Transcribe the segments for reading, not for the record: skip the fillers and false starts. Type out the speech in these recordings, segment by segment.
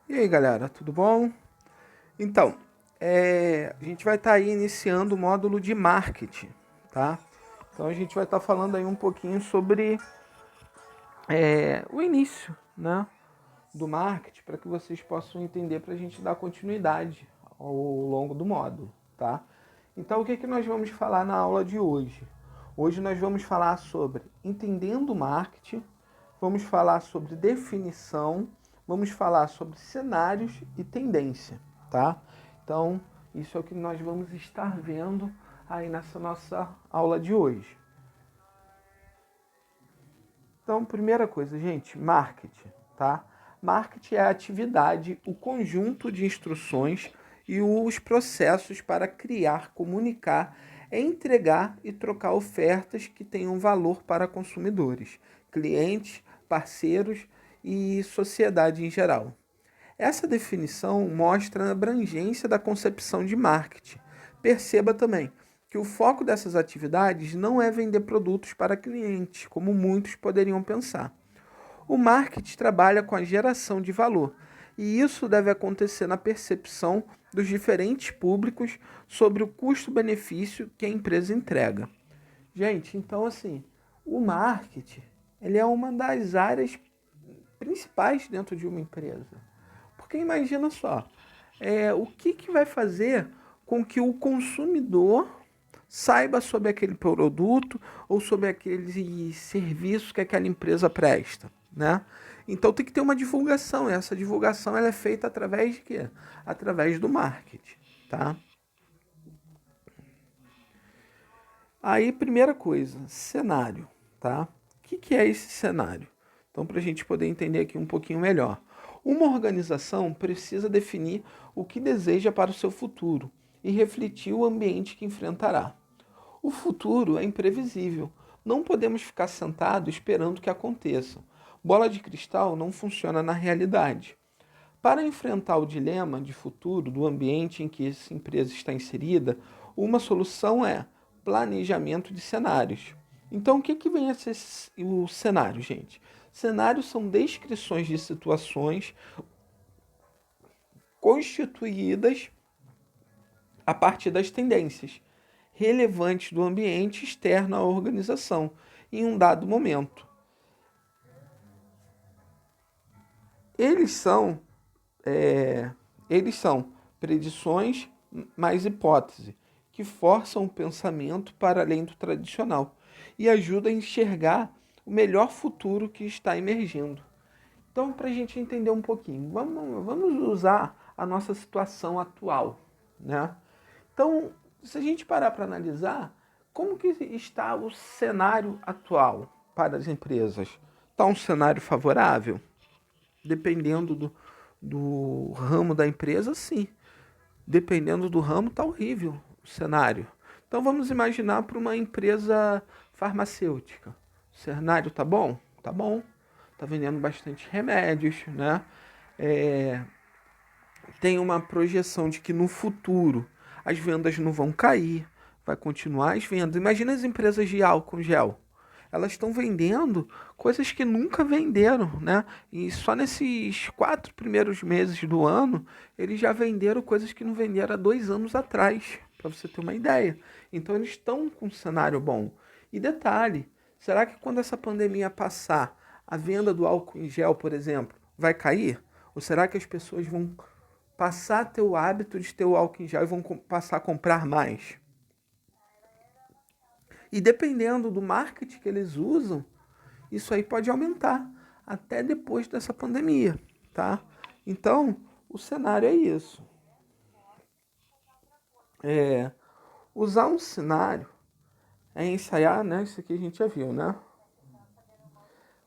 E aí, galera, tudo bom? Então, a gente vai estar aí iniciando o módulo de marketing, tá? Então a gente vai estar falando aí um pouquinho sobre o início, né, do marketing, para que vocês possam entender, para a gente dar continuidade ao longo do módulo, tá? Então, o que nós vamos falar na aula de hoje? Hoje nós vamos falar sobre entendendo o marketing, vamos falar sobre definição, vamos falar sobre cenários e tendência, tá? Então, isso é o que nós vamos estar vendo aí nessa nossa aula de hoje. Então, primeira coisa, gente, marketing, tá? Marketing é a atividade, o conjunto de instruções e os processos para criar, comunicar, entregar e trocar ofertas que tenham valor para consumidores, clientes, parceiros e sociedade em geral. Essa definição mostra a abrangência da concepção de marketing. Perceba também que o foco dessas atividades não é vender produtos para clientes, como muitos poderiam pensar. O marketing trabalha com a geração de valor, e isso deve acontecer na percepção dos diferentes públicos sobre o custo-benefício que a empresa entrega. Gente, então assim, o marketing, ele é uma das áreas principais dentro de uma empresa. Porque imagina só, o que vai fazer com que o consumidor saiba sobre aquele produto ou sobre aquele serviço que aquela empresa presta, né? Então tem que ter uma divulgação. E essa divulgação ela é feita através de quê? Através do marketing, tá? Aí, primeira coisa, cenário, tá? O que é esse cenário? Então, para a gente poder entender aqui um pouquinho melhor. Uma organização precisa definir o que deseja para o seu futuro e refletir o ambiente que enfrentará. O futuro é imprevisível. Não podemos ficar sentados esperando que aconteça. Bola de cristal não funciona na realidade. Para enfrentar o dilema de futuro do ambiente em que essa empresa está inserida, uma solução é planejamento de cenários. Então, o que vem a ser o cenário, gente? Cenários são descrições de situações constituídas a partir das tendências relevantes do ambiente externo à organização em um dado momento. Eles são eles são predições mais hipótese, que forçam o pensamento para além do tradicional e ajudam a enxergar o melhor futuro que está emergindo. Então, para a gente entender um pouquinho, vamos usar a nossa situação atual, né? Então, se a gente parar para analisar, como que está o cenário atual para as empresas? Está um cenário favorável? Dependendo do ramo da empresa, sim. Dependendo do ramo, tá horrível o cenário. Então vamos imaginar para uma empresa farmacêutica. O cenário tá bom? Tá bom. Tá vendendo bastante remédios, né? É, tem uma projeção de que no futuro as vendas não vão cair, vai continuar as vendas. Imagina as empresas de álcool gel. Elas estão vendendo coisas que nunca venderam, né? E só nesses 4 primeiros meses do ano, eles já venderam coisas que não venderam há 2 anos atrás, para você ter uma ideia. Então eles estão com um cenário bom. E detalhe, será que quando essa pandemia passar, a venda do álcool em gel, por exemplo, vai cair? Ou será que as pessoas vão passar a ter o hábito de ter o álcool em gel e vão passar a comprar mais? E dependendo do marketing que eles usam, isso aí pode aumentar até depois dessa pandemia, tá? Então, o cenário é isso. Usar um cenário é ensaiar, né? Isso aqui a gente já viu, né?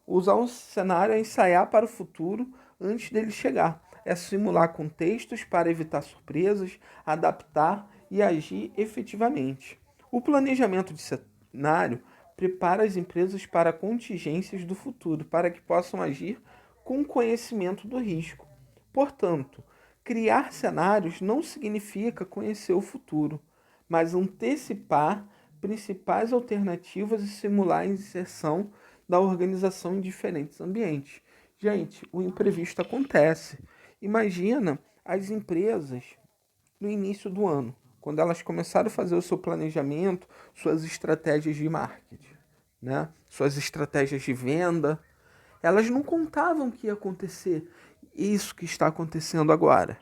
Usar um cenário é ensaiar para o futuro antes dele chegar. É simular contextos para evitar surpresas, adaptar e agir efetivamente. O planejamento de cenário prepara as empresas para contingências do futuro, para que possam agir com conhecimento do risco. Portanto, criar cenários não significa conhecer o futuro, mas antecipar principais alternativas e simular a inserção da organização em diferentes ambientes. Gente, o imprevisto acontece Imagina as empresas no início do ano, quando elas começaram a fazer o seu planejamento, suas estratégias de marketing, né? Suas estratégias de venda, elas não contavam que ia acontecer isso que está acontecendo agora.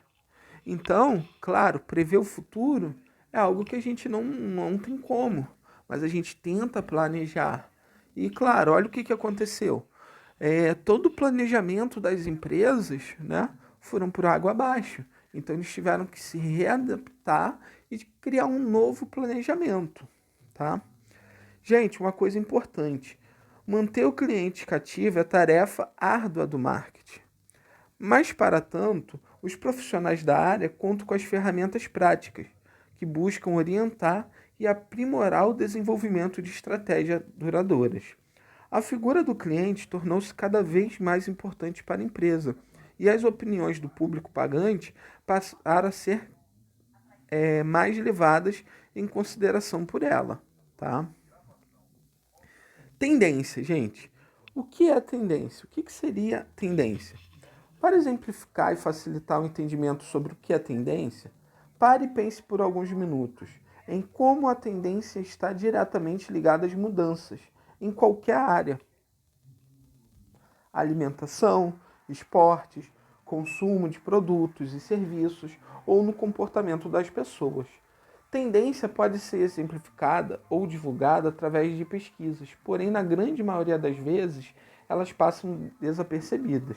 Então, claro, prever o futuro é algo que a gente não tem como, mas a gente tenta planejar. E, claro, olha o que aconteceu. Todo o planejamento das empresas, né, foram por água abaixo. Então, eles tiveram que se readaptar e criar um novo planejamento, tá? Gente, uma coisa importante. Manter o cliente cativo é tarefa árdua do marketing. Mas, para tanto, os profissionais da área contam com as ferramentas práticas, que buscam orientar e aprimorar o desenvolvimento de estratégias duradouras. A figura do cliente tornou-se cada vez mais importante para a empresa, e as opiniões do público pagante passaram a ser mais levadas em consideração por ela. Tá? Tendência, gente. O que é tendência? O que seria tendência? Para exemplificar e facilitar o entendimento sobre o que é tendência, pare e pense por alguns minutos em como a tendência está diretamente ligada às mudanças em qualquer área. Alimentação, esportes, consumo de produtos e serviços ou no comportamento das pessoas. Tendência pode ser exemplificada ou divulgada através de pesquisas, porém, na grande maioria das vezes, elas passam desapercebidas.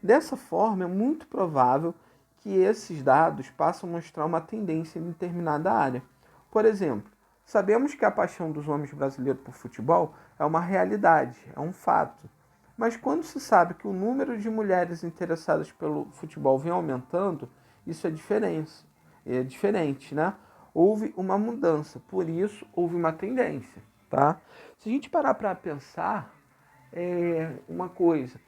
Dessa forma, é muito provável que esses dados possam mostrar uma tendência em determinada área. Por exemplo, sabemos que a paixão dos homens brasileiros por futebol é uma realidade, é um fato. Mas quando se sabe que o número de mulheres interessadas pelo futebol vem aumentando, isso é diferente, né? Houve uma mudança, por isso houve uma tendência, tá? Se a gente parar para pensar, uma coisa,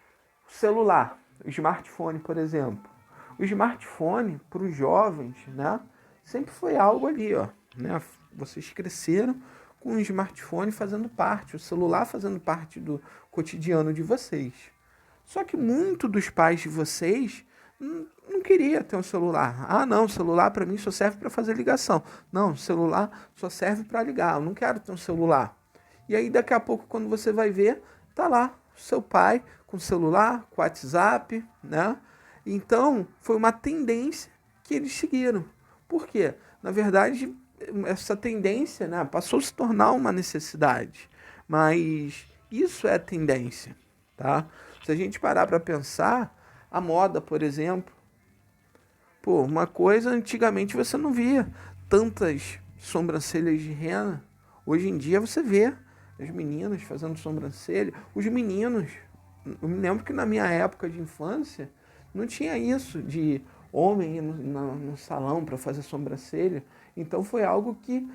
o celular, o smartphone, por exemplo. O smartphone, para os jovens, né, sempre foi algo ali, ó, né? Vocês cresceram com o smartphone fazendo parte, o celular fazendo parte do cotidiano de vocês. Só que muito dos pais de vocês não queria ter um celular. Ah, não, o celular para mim só serve para fazer ligação. Não, o celular só serve para ligar. Eu não quero ter um celular. E aí daqui a pouco, quando você vai ver, tá lá seu pai com celular, com WhatsApp, né? Então, foi uma tendência que eles seguiram. Por quê? Na verdade, essa tendência, né, passou a se tornar uma necessidade. Mas isso é tendência, tá? Se a gente parar para pensar, a moda, por exemplo, pô, uma coisa antigamente você não via tantas sobrancelhas de rena. Hoje em dia você vê as meninas fazendo sobrancelha, os meninos. Eu me lembro que na minha época de infância não tinha isso de homem ir no salão para fazer sobrancelha. Então foi algo que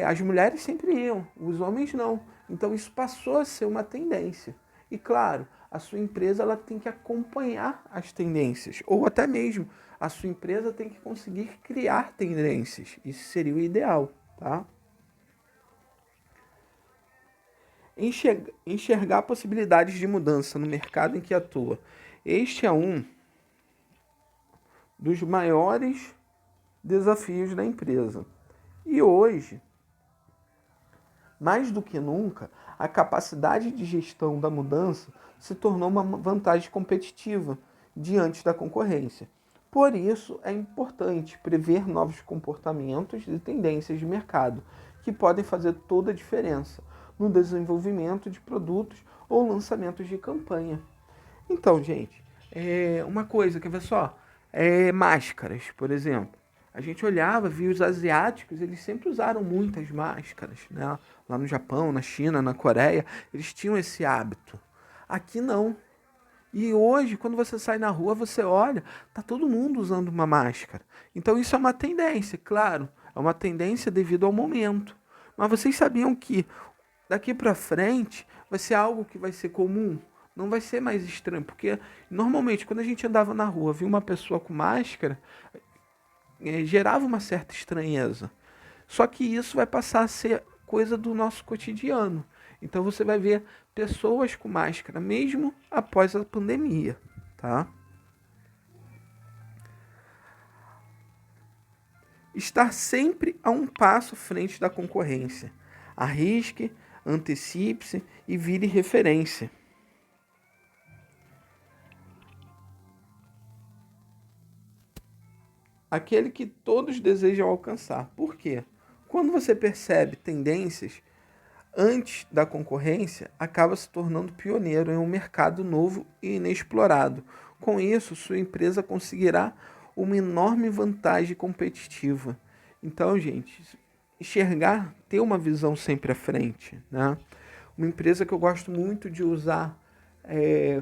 as mulheres sempre iam, os homens não. Então isso passou a ser uma tendência. E claro, a sua empresa ela tem que acompanhar as tendências, ou até mesmo a sua empresa tem que conseguir criar tendências. Isso seria o ideal, tá? Enxergar possibilidades de mudança no mercado em que atua. Este é um dos maiores desafios da empresa. E hoje, mais do que nunca, a capacidade de gestão da mudança se tornou uma vantagem competitiva diante da concorrência. Por isso, é importante prever novos comportamentos e tendências de mercado, que podem fazer toda a diferença no desenvolvimento de produtos ou lançamentos de campanha. Então, gente, uma coisa, quer ver só? Máscaras, por exemplo. A gente olhava, via os asiáticos, eles sempre usaram muitas máscaras, né? Lá no Japão, na China, na Coreia, eles tinham esse hábito. Aqui não. E hoje, quando você sai na rua, você olha, tá todo mundo usando uma máscara. Então isso é uma tendência, claro, é uma tendência devido ao momento. Mas vocês sabiam que daqui para frente vai ser algo que vai ser comum? Não vai ser mais estranho, porque normalmente quando a gente andava na rua, via uma pessoa com máscara, gerava uma certa estranheza. Só que isso vai passar a ser coisa do nosso cotidiano. Então você vai ver pessoas com máscara, mesmo após a pandemia, tá? Estar sempre a um passo à frente da concorrência. Arrisque, antecipe-se e vire referência. Aquele que todos desejam alcançar. Por quê? Quando você percebe tendências antes da concorrência, acaba se tornando pioneiro em um mercado novo e inexplorado. Com isso, sua empresa conseguirá uma enorme vantagem competitiva. Então, gente, enxergar, ter uma visão sempre à frente, né? Uma empresa que eu gosto muito de usar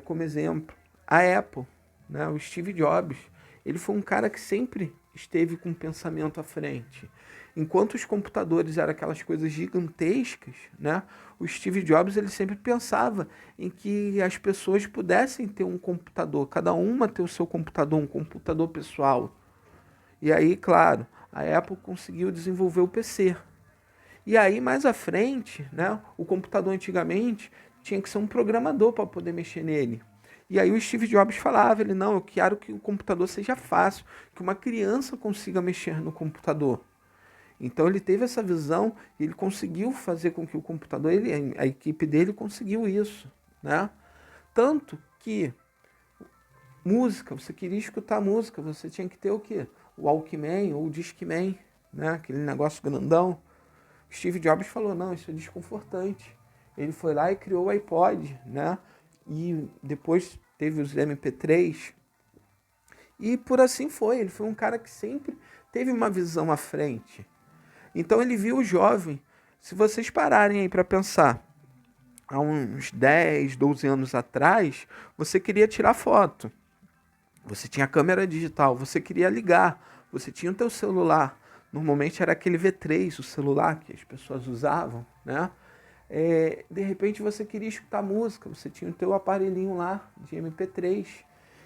como exemplo, a Apple, né? O Steve Jobs. Ele foi um cara que sempre esteve com o pensamento à frente. Enquanto os computadores eram aquelas coisas gigantescas, né? O Steve Jobs ele sempre pensava em que as pessoas pudessem ter um computador, cada uma ter o seu computador, um computador pessoal. E aí, claro, a Apple conseguiu desenvolver o PC. E aí, mais à frente, né, o computador antigamente tinha que ser um programador para poder mexer nele. E aí o Steve Jobs falava, ele, não, eu quero que o computador seja fácil, que uma criança consiga mexer no computador. Então ele teve essa visão e ele conseguiu fazer com que o computador, a equipe dele conseguiu isso, né? Tanto que música, você queria escutar música, você tinha que ter o quê? O Walkman ou o Discman, né? Aquele negócio grandão. Steve Jobs falou, não, isso é desconfortante. Ele foi lá e criou o iPod, né? E depois teve os MP3. E por assim foi. Ele foi um cara que sempre teve uma visão à frente. Então ele viu o jovem. Se vocês pararem aí para pensar, há uns 10, 12 anos atrás, você queria tirar foto. Você tinha câmera digital, você queria ligar, você tinha o teu celular. Normalmente era aquele V3, o celular que as pessoas usavam, né? De repente você queria escutar música, você tinha o teu aparelhinho lá de MP3.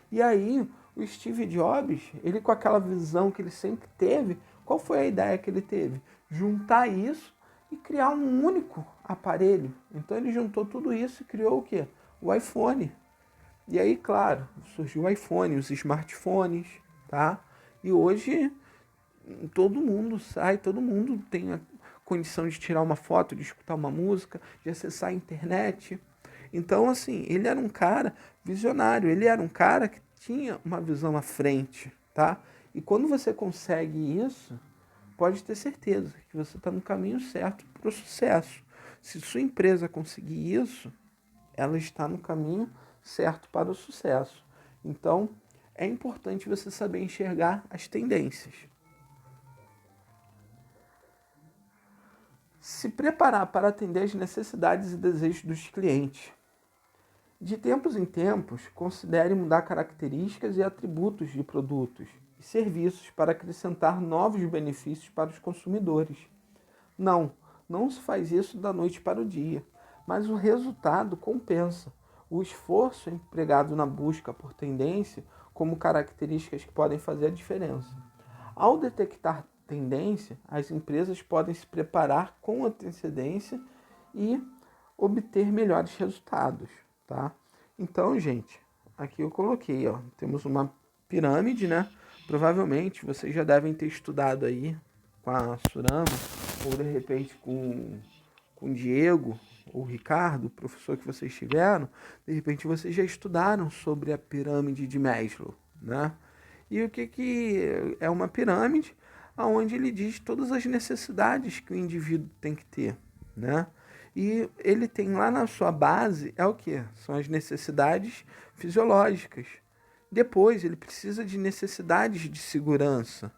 E aí o Steve Jobs, ele com aquela visão que ele sempre teve, qual foi a ideia que ele teve? Juntar isso e criar um único aparelho. Então ele juntou tudo isso e criou o quê? O iPhone. E aí, claro, surgiu o iPhone, os smartphones, tá? E hoje todo mundo sai, todo mundo tem a condição de tirar uma foto, de escutar uma música, de acessar a internet. Então, assim, ele era um cara visionário, ele era um cara que tinha uma visão à frente, tá? E quando você consegue isso, pode ter certeza que você está no caminho certo para o sucesso. Se sua empresa conseguir isso, ela está no caminho certo para o sucesso. Então, é importante você saber enxergar as tendências. Se preparar para atender as necessidades e desejos dos clientes. De tempos em tempos, considere mudar características e atributos de produtos e serviços para acrescentar novos benefícios para os consumidores. Não se faz isso da noite para o dia, mas o resultado compensa. O esforço é empregado na busca por tendência como características que podem fazer a diferença. Ao detectar tendência, as empresas podem se preparar com antecedência e obter melhores resultados, tá? Então, gente, aqui eu coloquei, ó, temos uma pirâmide, né? Provavelmente vocês já devem ter estudado aí com a Surama, ou de repente com o Diego ou o Ricardo, o professor que vocês tiveram, de repente vocês já estudaram sobre a pirâmide de Maslow, né? E o que é uma pirâmide? Onde ele diz todas as necessidades que o indivíduo tem que ter, né? E ele tem lá na sua base, é o quê? São as necessidades fisiológicas. Depois, ele precisa de necessidades de segurança.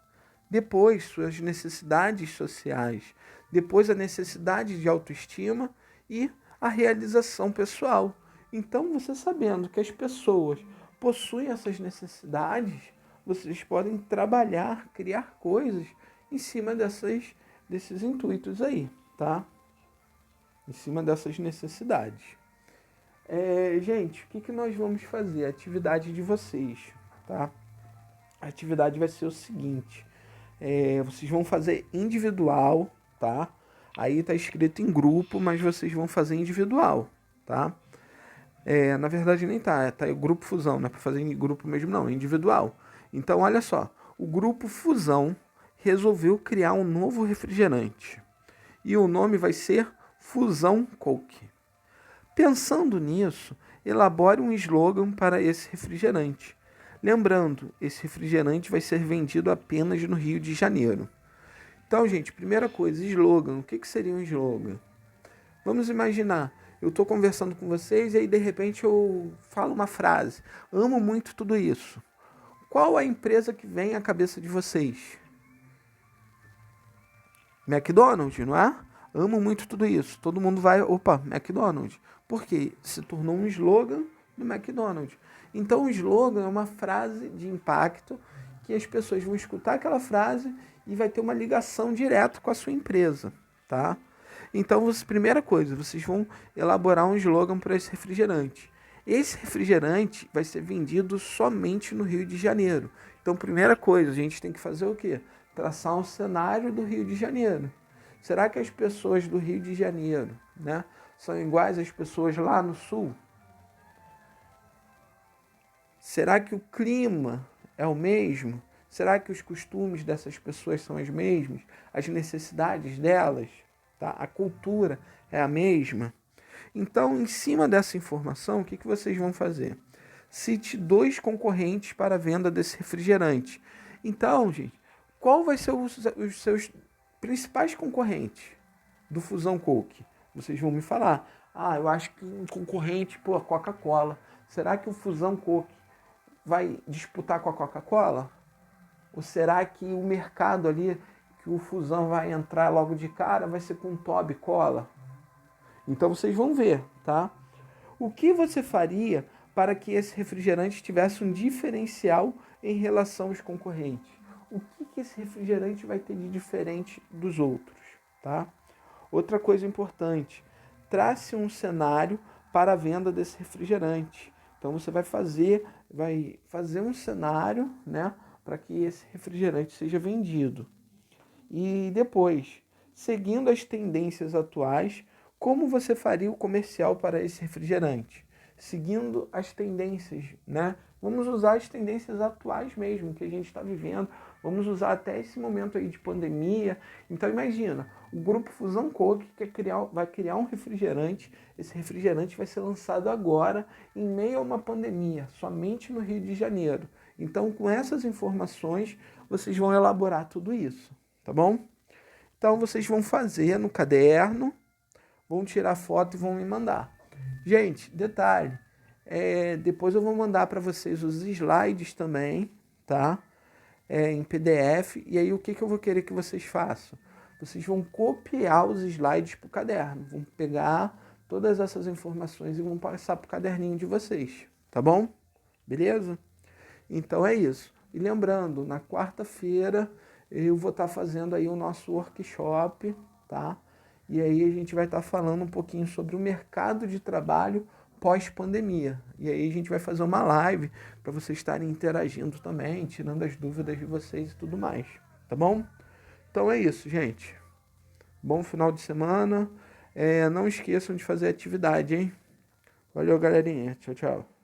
Depois, suas necessidades sociais. Depois, a necessidade de autoestima e a realização pessoal. Então, você sabendo que as pessoas possuem essas necessidades, vocês podem trabalhar, criar coisas em cima desses intuitos aí, tá? Em cima dessas necessidades. Gente, o que nós vamos fazer? A atividade de vocês, tá? A atividade vai ser o seguinte. Vocês vão fazer individual, tá? Aí tá escrito em grupo, mas vocês vão fazer individual, tá? Na verdade nem tá grupo fusão, não é para fazer em grupo mesmo não, é individual. Então olha só, o grupo fusão resolveu criar um novo refrigerante. E o nome vai ser Fusão Coke. Pensando nisso, elabore um slogan para esse refrigerante. Lembrando, esse refrigerante vai ser vendido apenas no Rio de Janeiro. Então, gente, primeira coisa, slogan. O que seria um slogan? Vamos imaginar, eu estou conversando com vocês e aí de repente eu falo uma frase. Amo muito tudo isso. Qual a empresa que vem à cabeça de vocês? McDonald's, não é? Amo muito tudo isso. Todo mundo vai, opa, McDonald's. Por quê? Se tornou um slogan do McDonald's. Então, o slogan é uma frase de impacto que as pessoas vão escutar aquela frase e vai ter uma ligação direta com a sua empresa, tá? Então, primeira coisa, vocês vão elaborar um slogan para esse refrigerante. Esse refrigerante vai ser vendido somente no Rio de Janeiro. Então, primeira coisa, a gente tem que fazer o quê? Traçar um cenário do Rio de Janeiro. Será que as pessoas do Rio de Janeiro, né, são iguais às pessoas lá no Sul? Será que o clima é o mesmo? Será que os costumes dessas pessoas são os mesmos? As necessidades delas? Tá? A cultura é a mesma? Então, em cima dessa informação, o que vocês vão fazer? Cite 2 concorrentes para a venda desse refrigerante. Então, gente, qual vai ser os seus principais concorrentes do Fusão Coke? Vocês vão me falar. Ah, eu acho que um concorrente, a Coca-Cola. Será que o Fusão Coke vai disputar com a Coca-Cola? Ou será que o mercado ali, que o Fusão vai entrar logo de cara, vai ser com Toby Cola? Então vocês vão ver, tá? O que você faria para que esse refrigerante tivesse um diferencial em relação aos concorrentes? O que esse refrigerante vai ter de diferente dos outros, tá? Outra coisa importante, trace um cenário para a venda desse refrigerante. Então você vai fazer um cenário, né, para que esse refrigerante seja vendido. E depois, seguindo as tendências atuais, como você faria o comercial para esse refrigerante? Seguindo as tendências, né? Vamos usar as tendências atuais mesmo, que a gente está vivendo. Vamos usar até esse momento aí de pandemia. Então imagina, o grupo Fusão Coke vai criar um refrigerante. Esse refrigerante vai ser lançado agora, em meio a uma pandemia, somente no Rio de Janeiro. Então, com essas informações, vocês vão elaborar tudo isso, tá bom? Então, vocês vão fazer no caderno, vão tirar foto e vão me mandar. Gente, detalhe, depois eu vou mandar para vocês os slides também, tá? Em PDF, e aí o que eu vou querer que vocês façam? Vocês vão copiar os slides para o caderno, vão pegar todas essas informações e vão passar para o caderninho de vocês, tá bom? Beleza? Então é isso. E lembrando, na quarta-feira eu vou estar fazendo aí o nosso workshop, tá? E aí a gente vai estar falando um pouquinho sobre o mercado de trabalho pós-pandemia. E aí a gente vai fazer uma live para vocês estarem interagindo também, tirando as dúvidas de vocês e tudo mais, tá bom? Então é isso, gente. Bom final de semana. Não esqueçam de fazer atividade, hein? Valeu, galerinha. Tchau, tchau.